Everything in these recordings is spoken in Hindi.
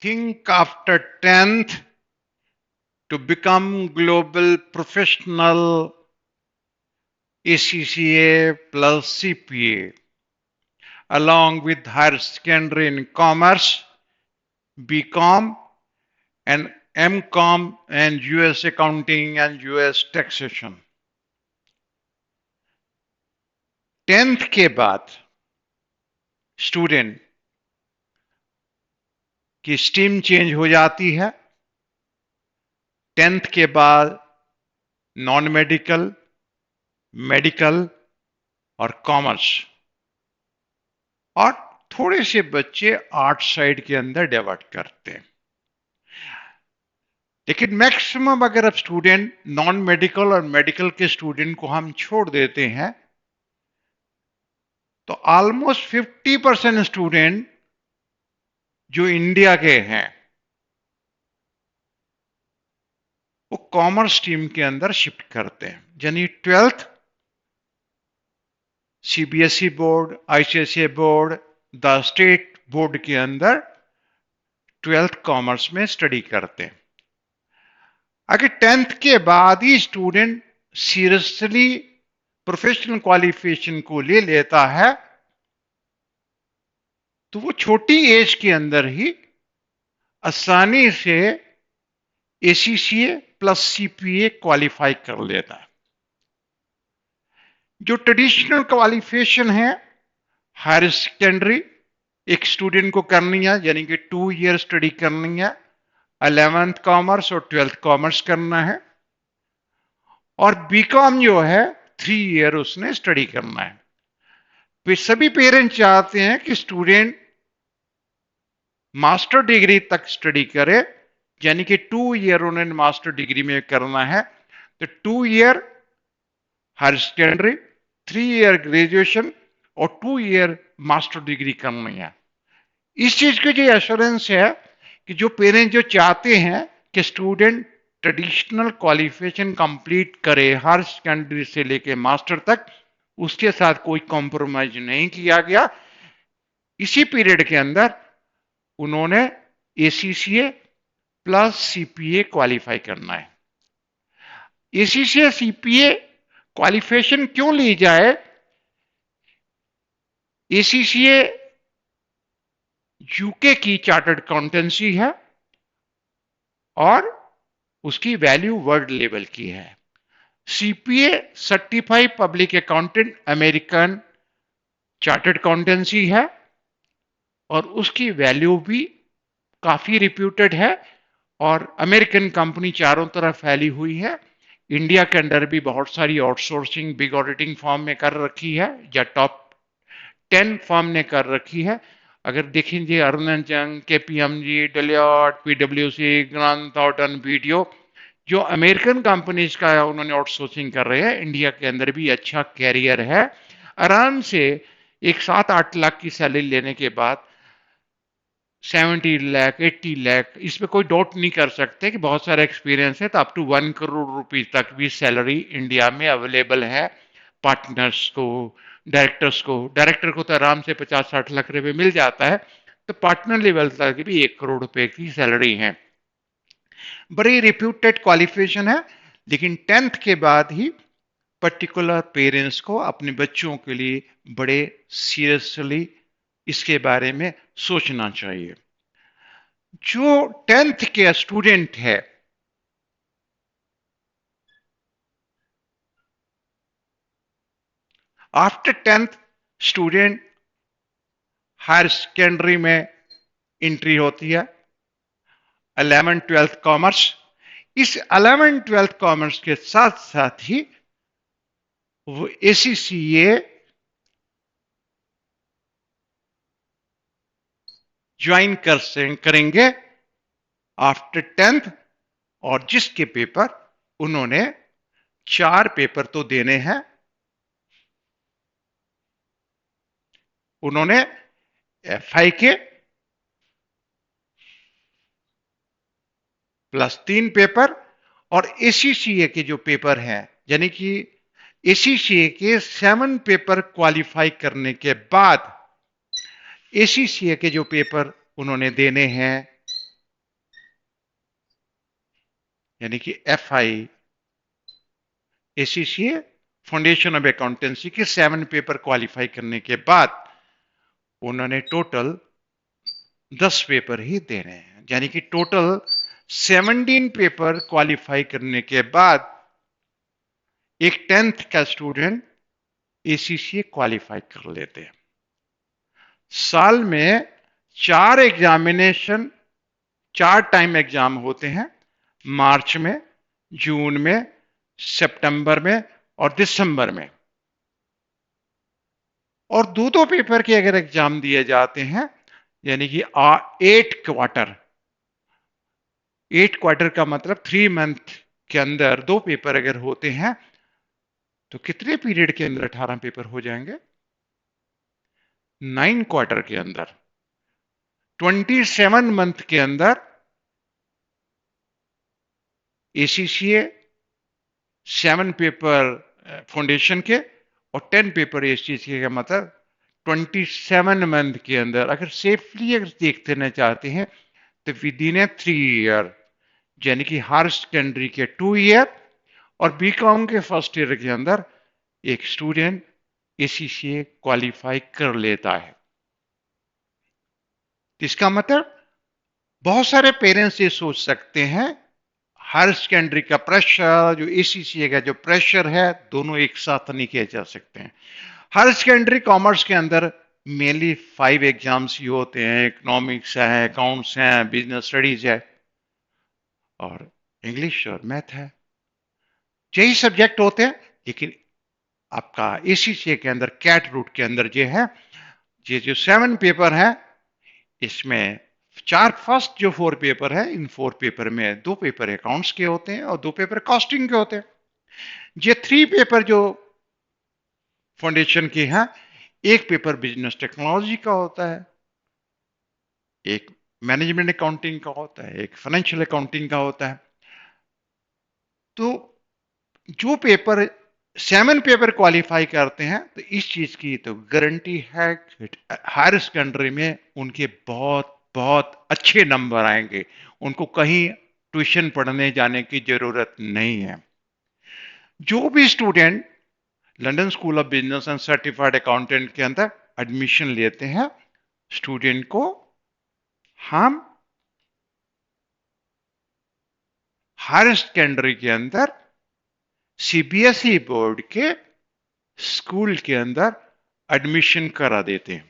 think after 10th to become global professional ACCA plus CPA, along with higher secondary in commerce, BCom, and MCom, and US accounting and US taxation. 10th के बाद स्टूडेंट की स्ट्रीम चेंज हो जाती है। 10th के बाद नॉन मेडिकल, मेडिकल और कॉमर्स, और थोड़े से बच्चे आर्ट साइड के अंदर डिवाइड करते हैं। लेकिन मैक्सिमम अगर अब स्टूडेंट नॉन मेडिकल और मेडिकल के स्टूडेंट को हम छोड़ देते हैं तो ऑलमोस्ट 50% स्टूडेंट जो इंडिया के हैं वो कॉमर्स स्ट्रीम के अंदर शिफ्ट करते हैं। यानी 12th CBSE board, ICSE board, the state board के अंदर 12th कॉमर्स में स्टडी करते हैं। अगर 10th के बाद ही स्टूडेंट सीरियसली प्रोफेशनल क्वालिफिकेशन को ले लेता है तो वो छोटी एज के अंदर ही आसानी से एसीसीए प्लस सीपीए क्वालिफाई कर लेता है। जो ट्रेडिशनल क्वालिफिकेशन है हायर सेकेंडरी एक स्टूडेंट को करनी है, यानी कि 2 ईयर स्टडी करनी है, 11th कॉमर्स और 12th कॉमर्स करना है, और बीकॉम जो है 3 ईयर उसने स्टडी करना है। फिर सभी पेरेंट्स चाहते हैं कि स्टूडेंट मास्टर डिग्री तक स्टडी करे, यानी कि 2 ईयर उन्हें मास्टर डिग्री में करना है। तो 2 year higher secondary, 3 year graduation और 2 ईयर मास्टर डिग्री करनी है। इस चीज की जो एश्योरेंस है कि जो पेरेंट्स जो चाहते हैं कि स्टूडेंट ट्रेडिशनल क्वालिफिकेशन कंप्लीट करे हायर सेकेंडरी से लेके मास्टर तक, उसके साथ कोई कॉम्प्रोमाइज नहीं किया गया। इसी पीरियड के अंदर उन्होंने एसीसीए प्लस सीपीए क्वालिफाई करना है। एसीसीए सीपीए क्वालिफिकेशन क्यों ली जाए? एसीसीए यूके की चार्टर्ड अकाउंटेंसी है और उसकी वैल्यू वर्ल्ड लेवल की है। CPA certified public accountant American chartered accountancy है और उसकी वैल्यू भी काफी रिप्यूटेड है और अमेरिकन कंपनी चारों तरफ फैली हुई है। इंडिया के अंदर भी बहुत सारी आउटसोर्सिंग बिग ऑडिटिंग फर्म में कर रखी है या टॉप 10 फर्म ने कर रखी है। अगर देखेंगे अर्नेस्ट यंग, केपीएमजी, डेलॉयट, पीडब्ल्यूसी, ग्रांट थॉर्टन, वीडियो, जो अमेरिकन कंपनीज का उन्होंने आउटसोर्सिंग कर रहे हैं। इंडिया के अंदर भी अच्छा कैरियर है। आराम से एक 7-8 लाख की सैलरी लेने के बाद 70 लाख 80 लाख, इसमें कोई डाउट नहीं कर सकते कि बहुत सारा एक्सपीरियंस है, तो अप टू 1 करोड़ रुपए तक भी सैलरी इंडिया में अवेलेबल है पार्टनर्स को, डायरेक्टर को तो आराम से 50-60 लाख रुपए मिल जाता है, तो पार्टनर लेवल तक भी 1 करोड़ रुपए की सैलरी है। बड़ी रिप्यूटेड क्वालिफिकेशन है। लेकिन 10th के बाद ही पर्टिकुलर पेरेंट्स को अपने बच्चों के लिए बड़े सीरियसली इसके बारे में सोचना चाहिए। जो 10th के स्टूडेंट है after 10th student higher secondary में एंट्री होती है 11th-12th कॉमर्स। इस 11th-12th कॉमर्स के साथ साथ ही वो एसीसीए ज्वाइन करेंगे आफ्टर 10th, और जिसके पेपर उन्होंने 4 पेपर तो देने हैं। उन्होंने एफआई के प्लस 3 पेपर और एसीसीए के जो पेपर हैं, यानी कि एसीसीए के 7 पेपर क्वालिफाई करने के बाद एसीसीए के जो पेपर उन्होंने देने हैं यानी कि FI ACCA foundation of accountancy के 7 पेपर क्वालिफाई करने के बाद उन्होंने टोटल 10 पेपर ही देने हैं, यानी कि टोटल 17 पेपर क्वालिफाई करने के बाद एक 10th का स्टूडेंट ACCA क्वालिफाई कर लेते हैं। साल में 4 एग्जामिनेशन, 4 टाइम एग्जाम होते हैं, मार्च में, जून में, सितंबर में और दिसंबर में। और दो दो पेपर के अगर एग्जाम दिए जाते हैं, यानी कि 8 क्वार्टर का मतलब 3 मंथ के अंदर 2 पेपर अगर होते हैं तो कितने पीरियड के अंदर 18 पेपर हो जाएंगे? 9 क्वार्टर के अंदर 27 मंथ के अंदर ACCA 7 पेपर फाउंडेशन के और 10 पेपर ACCA का मतलब 27 मंथ के अंदर अगर सेफली अगर देखते रहना चाहते हैं तो विद इन 3 ईयर, यानी कि हायर सेकेंडरी के 2 ईयर और बीकॉम के फर्स्ट ईयर के अंदर एक स्टूडेंट ACCA क्वालिफाई कर लेता है। इसका मतलब बहुत सारे पेरेंट्स ये सोच सकते हैं हायर सेकेंडरी का प्रेशर, जो ACCA का जो प्रेशर है, दोनों एक साथ नहीं किए जा सकते हैं। हायर सेकेंडरी कॉमर्स के अंदर मेनली 5 एग्जाम्स ही होते हैं, इकोनॉमिक्स है, अकाउंट्स है, बिजनेस स्टडीज है और इंग्लिश और मैथ है, यही सब्जेक्ट होते हैं। लेकिन आपका ACCA के अंदर कैट रूट के अंदर ये है, ये जो 7 पेपर है इसमें फर्स्ट जो 4 पेपर है, इन 4 पेपर में 2 पेपर अकाउंट्स के होते हैं और 2 पेपर कॉस्टिंग के होते हैं। ये 3 पेपर जो फाउंडेशन के हैं, एक पेपर बिजनेस टेक्नोलॉजी का होता है, एक मैनेजमेंट अकाउंटिंग का होता है, एक फाइनेंशियल अकाउंटिंग का होता है। तो जो पेपर 7 पेपर क्वालिफाई करते हैं तो इस चीज की तो गारंटी है कि हायर सेकेंडरी में उनके बहुत बहुत अच्छे नंबर आएंगे, उनको कहीं ट्यूशन पढ़ने जाने की जरूरत नहीं है। जो भी student London school of business and certified accountant के अंदर एडमिशन लेते हैं, स्टूडेंट को हम हायर सेकेंडरी के अंदर CBSE बोर्ड के स्कूल के अंदर एडमिशन करा देते हैं।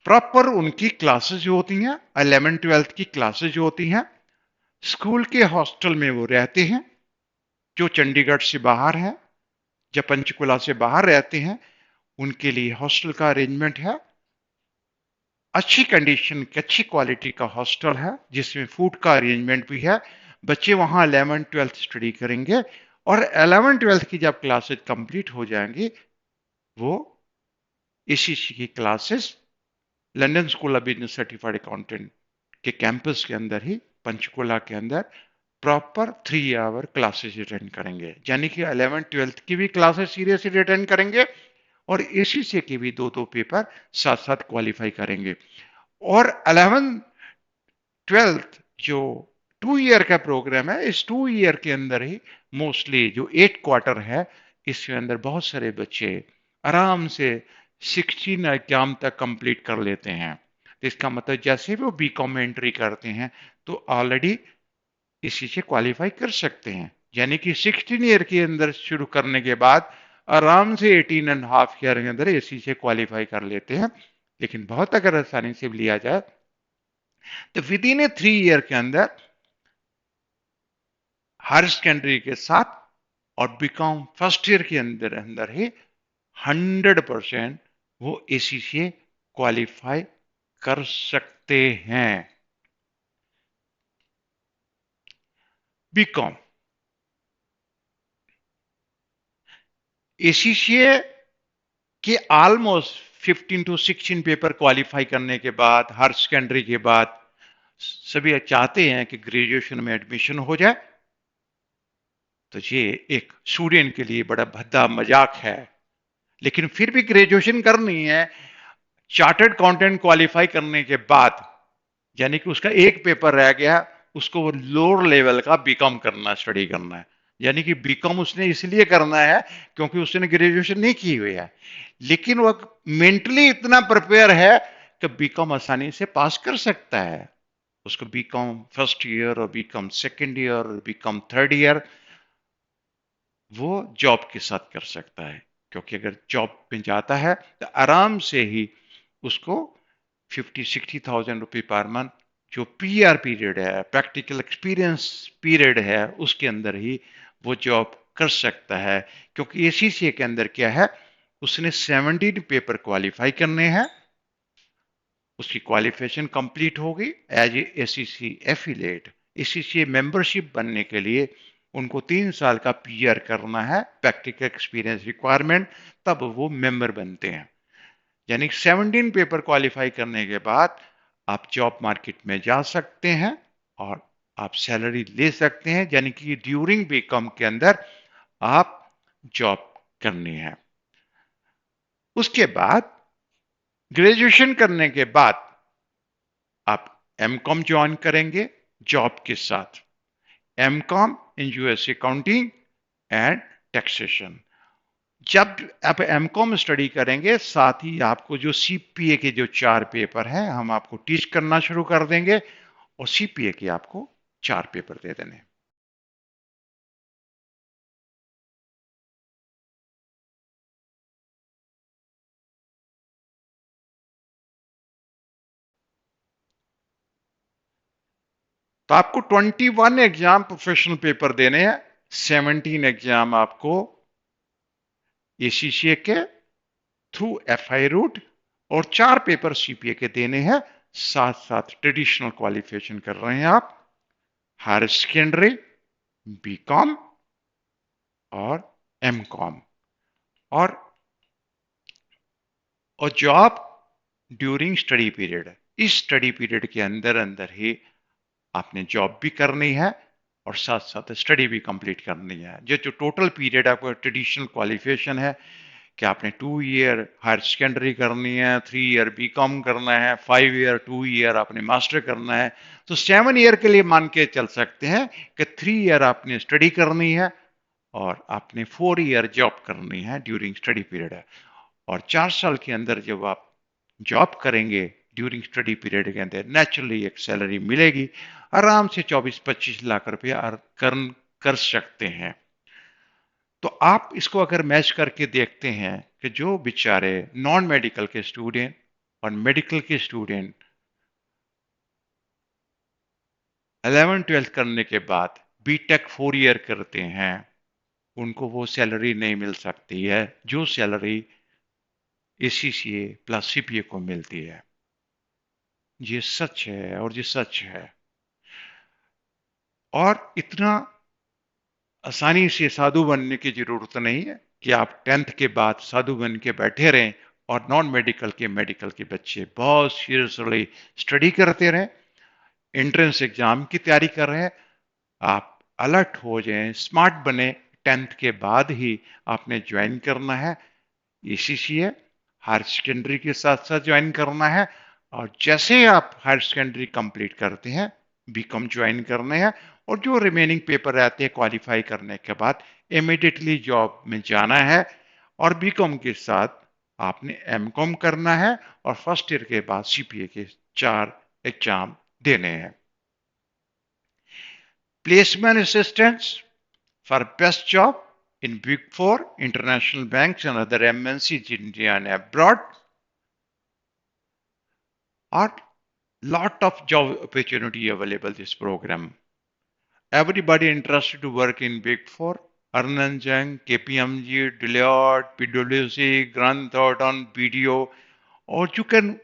प्रॉपर उनकी क्लासेस जो होती हैं, 11th-12th की क्लासेस जो होती हैं, स्कूल के हॉस्टल में वो रहते हैं। जो चंडीगढ़ से बाहर है या पंचकुला से बाहर रहते हैं, उनके लिए हॉस्टल का अरेंजमेंट है। अच्छी कंडीशन, अच्छी क्वालिटी का हॉस्टल है जिसमें फूड का अरेंजमेंट भी है। बच्चे वहां 11th-12th स्टडी करेंगे और 11th-12th की जब क्लासेस कंप्लीट हो जाएंगी, वो ACCA की classes London school of business certified accountant के कैंपस के अंदर ही, पंचकुला के अंदर प्रॉपर 3 आवर क्लासेस अटेंड करेंगे। यानी कि 11th-12th की भी क्लासेस सीरियसली अटेंड करेंगे और ACCA के भी 2-2 पेपर साथ साथ क्वालिफाई करेंगे। और 11th-12th जो 2 ईयर का प्रोग्राम है, इस 2 ईयर के अंदर ही मोस्टली जो 8 क्वार्टर है, इसके अंदर बहुत सारे बच्चे आराम से 16 एग्जाम तक कंप्लीट कर लेते हैं। तो इसका मतलब जैसे भी वो बीकॉम में एंट्री करते हैं तो ऑलरेडी इसी से क्वालिफाई कर सकते हैं। यानी कि 16 ईयर के अंदर शुरू करने के बाद आराम से 18.5 ईयर के अंदर इसी से क्वालिफाई कर लेते हैं। लेकिन बहुत अगर आसानी से लिया जाए तो विद इन 3 ईयर के अंदर हायर सेकेंडरी के साथ और बीकॉम फर्स्ट ईयर के अंदर अंदर ही 100% वो ACCA क्वालिफाई कर सकते हैं। बीकॉम ACCA के ऑलमोस्ट 15 to 16 पेपर क्वालिफाई करने के बाद, हायर सेकेंडरी के बाद सभी चाहते हैं कि ग्रेजुएशन में एडमिशन हो जाए। तो ये एक स्टूडेंट के लिए बड़ा भद्दा मजाक है, लेकिन फिर भी ग्रेजुएशन करनी है। चार्टर्ड अकाउंटेंट क्वालिफाई करने के बाद, यानी कि उसका एक पेपर रह गया, उसको वो लोअर लेवल का बीकॉम करना, स्टडी करना है। यानी कि बीकॉम उसने इसलिए करना है क्योंकि उसने ग्रेजुएशन नहीं की हुई है, लेकिन वो मेंटली इतना प्रिपेयर है कि बीकॉम आसानी से पास कर सकता है। उसको बीकॉम फर्स्ट ईयर और बीकॉम सेकेंड ईयर और बीकॉम थर्ड ईयर वो जॉब के साथ कर सकता है, क्योंकि अगर जॉब में जाता है तो आराम से ही उसको 50-60,000 रुपये पर मंथ, जो पीआर पीरियड है, प्रैक्टिकल एक्सपीरियंस पीरियड है, उसके अंदर ही वो जॉब कर सकता है। क्योंकि एसीसीए के अंदर क्या है, उसने 17 पेपर क्वालिफाई करने हैं, उसकी क्वालिफिकेशन कंप्लीट होगी as a ACC affiliate. ACC membership बनने के लिए उनको 3 साल का पीआर करना है, प्रैक्टिकल एक्सपीरियंस रिक्वायरमेंट, तब वो मेंबर बनते हैं। यानी 17 पेपर क्वालिफाई करने के बाद आप जॉब मार्केट में जा सकते हैं और आप सैलरी ले सकते हैं, यानी कि ड्यूरिंग बीकॉम के अंदर आप जॉब करनी है। उसके बाद ग्रेजुएशन करने के बाद आप एमकॉम ज्वाइन करेंगे जॉब के साथ। M Com in US accounting and taxation. जब आप एमकॉम स्टडी करेंगे, साथ ही आपको जो सीपीए के जो 4 पेपर हैं हम आपको टीच करना शुरू कर देंगे, और सीपीए के आपको 4 पेपर दे देने। तो आपको 21 एग्जाम प्रोफेशनल पेपर देने हैं, 17 एग्जाम आपको एसीसीए के थ्रू एफआई रूट, और 4 पेपर सीपीए के देने हैं। साथ साथ ट्रेडिशनल क्वालिफिकेशन कर रहे हैं आप, हायर सेकेंडरी, बीकॉम और एमकॉम, और जॉब ड्यूरिंग स्टडी पीरियड। इस स्टडी पीरियड के अंदर अंदर ही आपने जॉब भी करनी है और साथ साथ स्टडी भी कंप्लीट करनी है। जो जो टोटल पीरियड आपको ट्रेडिशनल क्वालिफिकेशन है कि आपने 2 ईयर हायर सेकेंडरी करनी है, 3 ईयर बीकॉम करना है, 5 ईयर 2 ईयर आपने मास्टर करना है, तो 7 ईयर के लिए मान के चल सकते हैं कि 3 ईयर आपने स्टडी करनी है और आपने 4 ईयर जॉब करनी है ड्यूरिंग स्टडी पीरियड है। और 4 साल के अंदर जब आप जॉब करेंगे ड्यूरिंग स्टडी पीरियड के अंदर, नेचुरली एक सैलरी मिलेगी, आराम से 24-25 लाख रुपया अर्न कर सकते हैं। तो आप इसको अगर मैच करके देखते हैं कि जो बेचारे नॉन मेडिकल के स्टूडेंट और मेडिकल के स्टूडेंट 11th-12th करने के बाद बीटेक 4 ईयर करते हैं, उनको वो सैलरी नहीं मिल सकती है जो सैलरी एसीसीए प्लस सीपीए को मिलती है। ये सच है और ये सच है। और इतना आसानी से साधु बनने की जरूरत नहीं है कि आप 10th के बाद साधु बन के बैठे रहें और नॉन मेडिकल के मेडिकल के बच्चे बहुत सीरियसली स्टडी करते रहें, एंट्रेंस एग्जाम की तैयारी कर रहे हैं। आप अलर्ट हो जाएं, स्मार्ट बने। 10th के बाद ही आपने ज्वाइन करना है एसीसीए, हायर सेकेंडरी के साथ साथ ज्वाइन करना है, और जैसे आप हायर सेकेंडरी कंप्लीट करते हैं बीकॉम ज्वाइन करने हैं, और जो रिमेनिंग पेपर रहते हैं क्वालिफाई करने के बाद इमीडिएटली जॉब में जाना है। और बीकॉम के साथ आपने एमकॉम करना है और फर्स्ट ईयर के बाद सीपीए के 4 एग्जाम देने हैं। Placement assistants for best job in Big Four, international banks, and other MNCs in India and abroad, are lot of job opportunity available this program. Everybody interested to work in Big Four, Ernst & Young, KPMG, Deloitte, PwC, Grant Thornton, BDO, or you can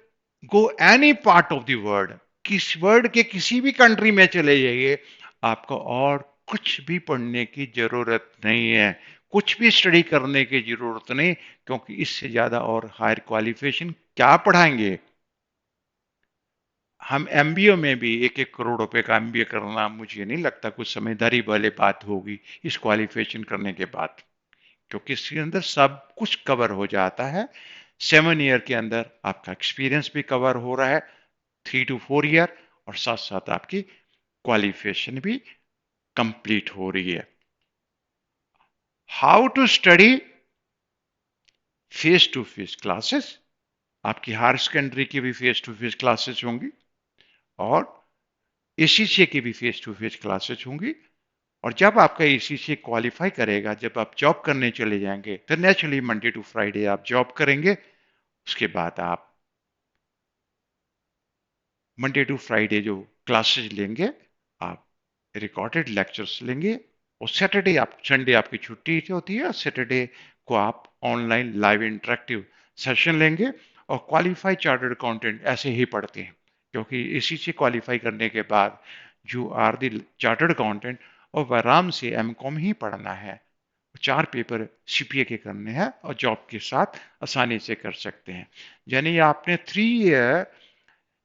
go any part of the world. किस वर्ल्ड के किसी भी कंट्री में चले जाइए, आपको और कुछ भी पढ़ने की जरूरत नहीं है, कुछ भी स्टडी करने की जरूरत नहीं, क्योंकि इससे ज्यादा और हायर क्वालिफिकेशन क्या पढ़ाएंगे। हम एमबीए में भी 1-1 करोड़ रुपए का एमबीए करना मुझे नहीं लगता कुछ समझदारी वाली बात होगी इस क्वालिफिकेशन करने के बाद, क्योंकि इसके अंदर सब कुछ कवर हो जाता है। 7 ईयर के अंदर आपका एक्सपीरियंस भी कवर हो रहा है, 3 to 4 ईयर, और साथ साथ आपकी क्वालिफिकेशन भी कंप्लीट हो रही है। How to study face to face classes, आपकी हायर सेकेंडरी की भी फेस टू फेस क्लासेस होंगी और एसीसीए की भी फेस टू फेस क्लासेस होंगी। और जब आपका एसीसीए क्वालिफाई करेगा, जब आप जॉब करने चले जाएंगे, तो नेचुरली मंडे टू फ्राइडे आप जॉब करेंगे। उसके बाद आप मंडे टू फ्राइडे जो क्लासेस लेंगे, आप रिकॉर्डेड लेक्चर्स लेंगे। और सैटरडे, आप संडे आपकी छुट्टी होती है, सैटरडे को आप ऑनलाइन लाइव इंटरेक्टिव सेशन लेंगे। और क्वालिफाइड चार्टर्ड अकाउंटेंट ऐसे ही पढ़ते हैं, क्योंकि इसी से क्वालिफाई करने के बाद you are the chartered accountant, और आराम से एमकॉम ही पढ़ना है। 4 पेपर सीपीए के करने हैं और जॉब के साथ आसानी से कर सकते हैं। यानी आपने 3 year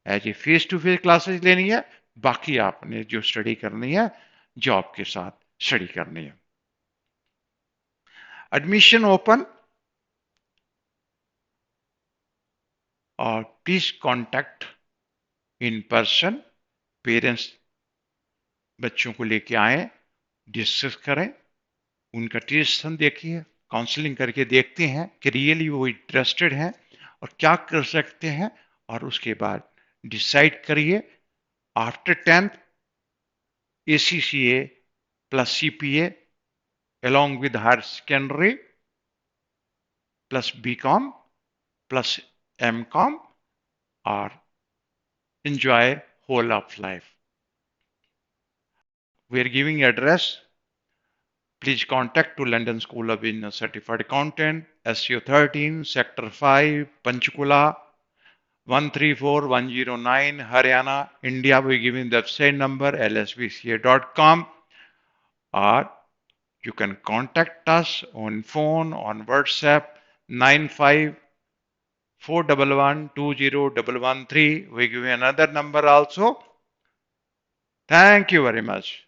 as a face to face classes लेनी है, बाकी आपने जो स्टडी करनी है जॉब के साथ स्टडी करनी है। एडमिशन ओपन, और please contact in person. Parents बच्चों को लेके आए, डिस्कस करें, उनका टेस्ट हम देखिए, काउंसलिंग करके देखते हैं कि रियली वो इंटरेस्टेड हैं और क्या कर सकते हैं। और उसके बाद डिसाइड करिए। After 10th ACCA plus CPA along with higher secondary plus BCom plus MCom, or enjoy whole of life. We are giving address. Please contact to London School of Business Certified Accountant, SCO 13, Sector 5, Panchkula, 134109, Haryana, India. We are giving the website number lsbca.com, or you can contact us on phone, on WhatsApp, 9541120113. We give you another number also. Thank you very much.